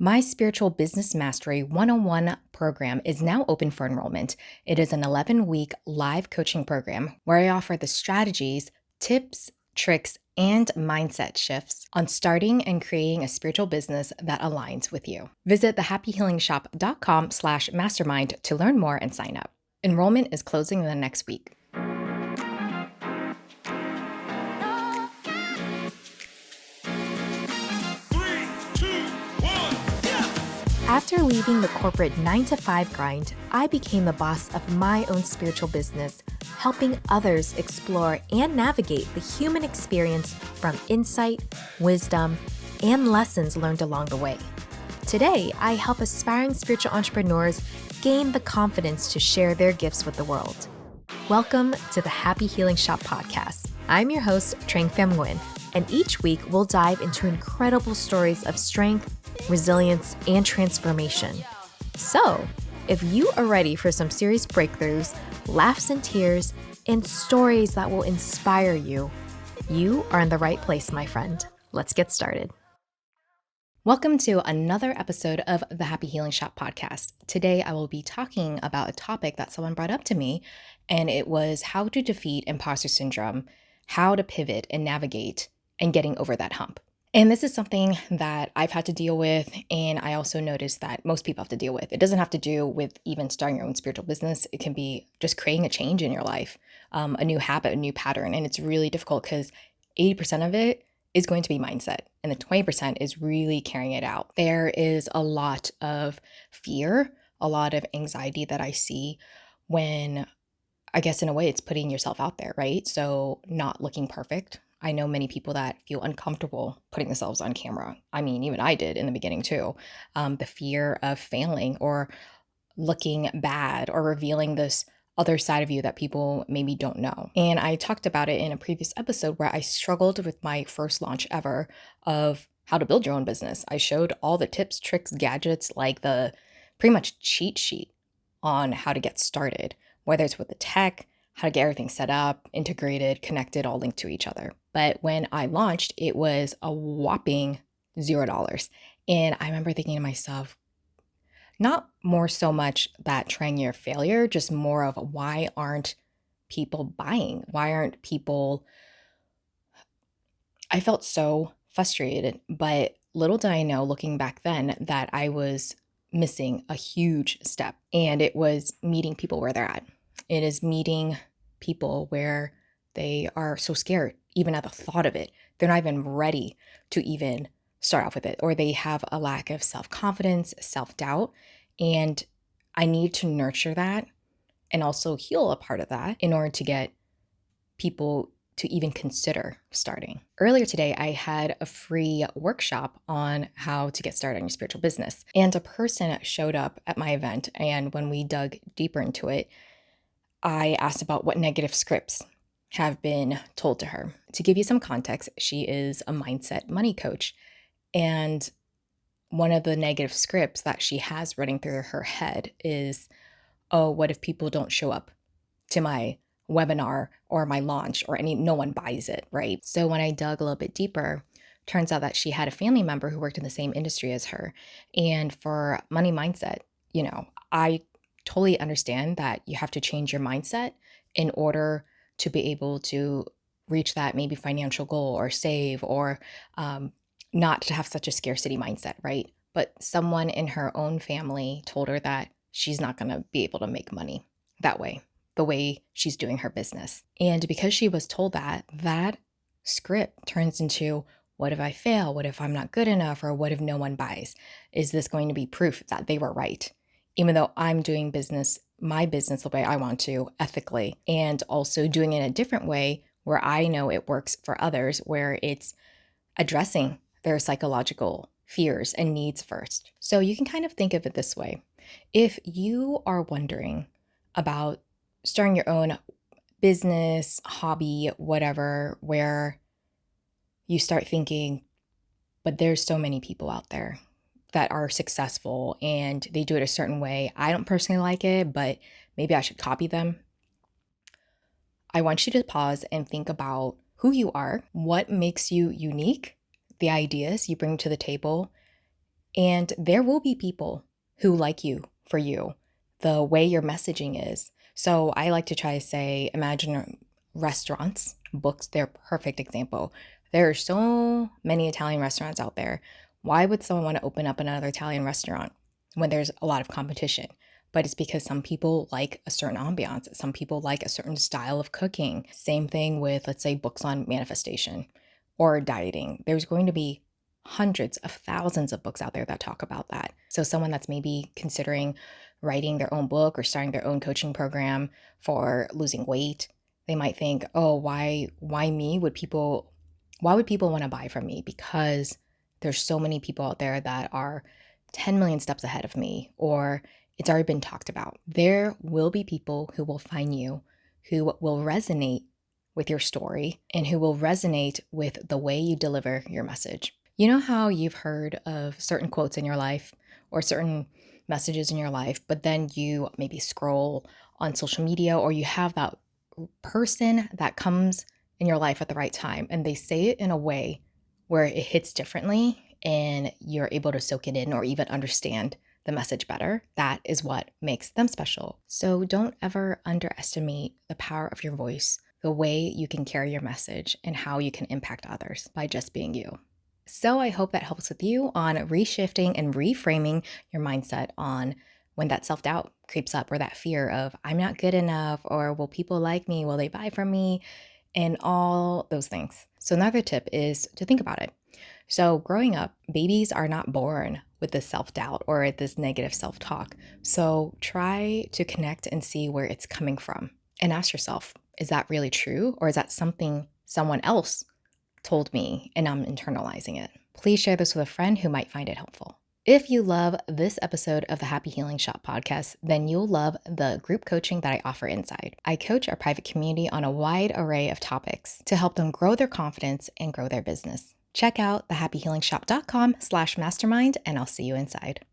My Spiritual Business Mastery 101 program is now open for enrollment. It is an 11-week live coaching program where I offer the strategies, tips, tricks, and mindset shifts on starting and creating a spiritual business that aligns with you. Visit thehappyhealingshop.com/mastermind to learn more and sign up. Enrollment is closing in the next week. After leaving the corporate 9-to-5 grind, I became the boss of my own spiritual business, helping others explore and navigate the human experience from insight, wisdom, and lessons learned along the way. Today, I help aspiring spiritual entrepreneurs gain the confidence to share their gifts with the world. Welcome to the Happy Healing Shop podcast. I'm your host, Trang Pham Nguyen, and each week we'll dive into incredible stories of strength, resilience, and transformation. So, if you are ready for some serious breakthroughs, laughs and tears, and stories that will inspire you, you are in the right place, my friend. Let's get started. Welcome to another episode of the Happy Healing Shop podcast. Today, I will be talking about a topic that someone brought up to me, and it was how to defeat imposter syndrome, how to pivot and navigate, and getting over that hump. And this is something that I've had to deal with, and I also noticed that most people have to deal with. It doesn't have to do with even starting your own spiritual business. It can be just creating a change in your life, a new habit, a new pattern. And it's really difficult because 80% of it is going to be mindset, and the 20% is really carrying it out. There is a lot of fear, a lot of anxiety that I see when, I guess in a way, it's putting yourself out there, right? So not looking perfect. I know many people that feel uncomfortable putting themselves on camera. I mean, even I did in the beginning too. The fear of failing or looking bad or revealing this other side of you that people maybe don't know. And I talked about it in a previous episode where I struggled with my first launch ever of how to build your own business. I showed all the tips, tricks, gadgets, like the pretty much cheat sheet on how to get started, whether it's with the tech, how to get everything set up, integrated, connected, all linked to each other. But when I launched, it was a whopping $0. And I remember thinking to myself, not more so much that trying your failure, just more of why aren't people buying? Why aren't people? I felt so frustrated, but little did I know looking back then that I was missing a huge step, and it was meeting people where they're at. It is meeting people where they are so scared, even at the thought of it. They're not even ready to even start off with it, or they have a lack of self-confidence, self-doubt. And I need to nurture that and also heal a part of that in order to get people to even consider starting. Earlier today, I had a free workshop on how to get started on your spiritual business. And a person showed up at my event, and when we dug deeper into it, I asked about what negative scripts have been told to her. To give you some context, she is a mindset money coach. And one of the negative scripts that she has running through her head is, oh, what if people don't show up to my webinar or my launch or no one buys it, right? So when I dug a little bit deeper, turns out that she had a family member who worked in the same industry as her. And for money mindset, I totally understand that you have to change your mindset in order to be able to reach that maybe financial goal or save or not to have such a scarcity mindset, right? But someone in her own family told her that she's not going to be able to make money that way, the way she's doing her business. And because she was told that script turns into, what if I fail? What if I'm not good enough? Or what if no one buys? Is this going to be proof that they were right? Even though I'm doing my business the way I want to, ethically, and also doing it in a different way where I know it works for others, where it's addressing their psychological fears and needs first. So you can kind of think of it this way. If you are wondering about starting your own business, hobby, whatever, where you start thinking, but there's so many people out there that are successful and they do it a certain way. I don't personally like it, but maybe I should copy them. I want you to pause and think about who you are, what makes you unique, the ideas you bring to the table, And there will be people who like you for you, the way your messaging is. So I like to try to say, imagine restaurants, books, they're a perfect example. There are so many Italian restaurants out there. Why would someone want to open up another Italian restaurant when there's a lot of competition? But it's because some people like a certain ambiance. Some people like a certain style of cooking. Same thing with, let's say, books on manifestation or dieting. There's going to be hundreds of thousands of books out there that talk about that. So someone that's maybe considering writing their own book or starting their own coaching program for losing weight, they might think, oh, why me? Why would people want to buy from me? Because there's so many people out there that are 10 million steps ahead of me, or it's already been talked about. There will be people who will find you, who will resonate with your story and who will resonate with the way you deliver your message. You know how you've heard of certain quotes in your life or certain messages in your life, but then you maybe scroll on social media or you have that person that comes in your life at the right time and they say it in a way where it hits differently and you're able to soak it in or even understand the message better. That is what makes them special. So don't ever underestimate the power of your voice, the way you can carry your message, and how you can impact others by just being you. So I hope that helps with you on reshifting and reframing your mindset on when that self-doubt creeps up or that fear of I'm not good enough or will people like me? Will they buy from me? And all those things. So another tip is to think about it. So growing up, babies are not born with this self-doubt or this negative self-talk. So try to connect and see where it's coming from and ask yourself, is that really true? Or is that something someone else told me and I'm internalizing it? Please share this with a friend who might find it helpful. If you love this episode of the Happy Healing Shop podcast, then you'll love the group coaching that I offer inside. I coach our private community on a wide array of topics to help them grow their confidence and grow their business. Check out thehappyhealingshop.com/mastermind and I'll see you inside.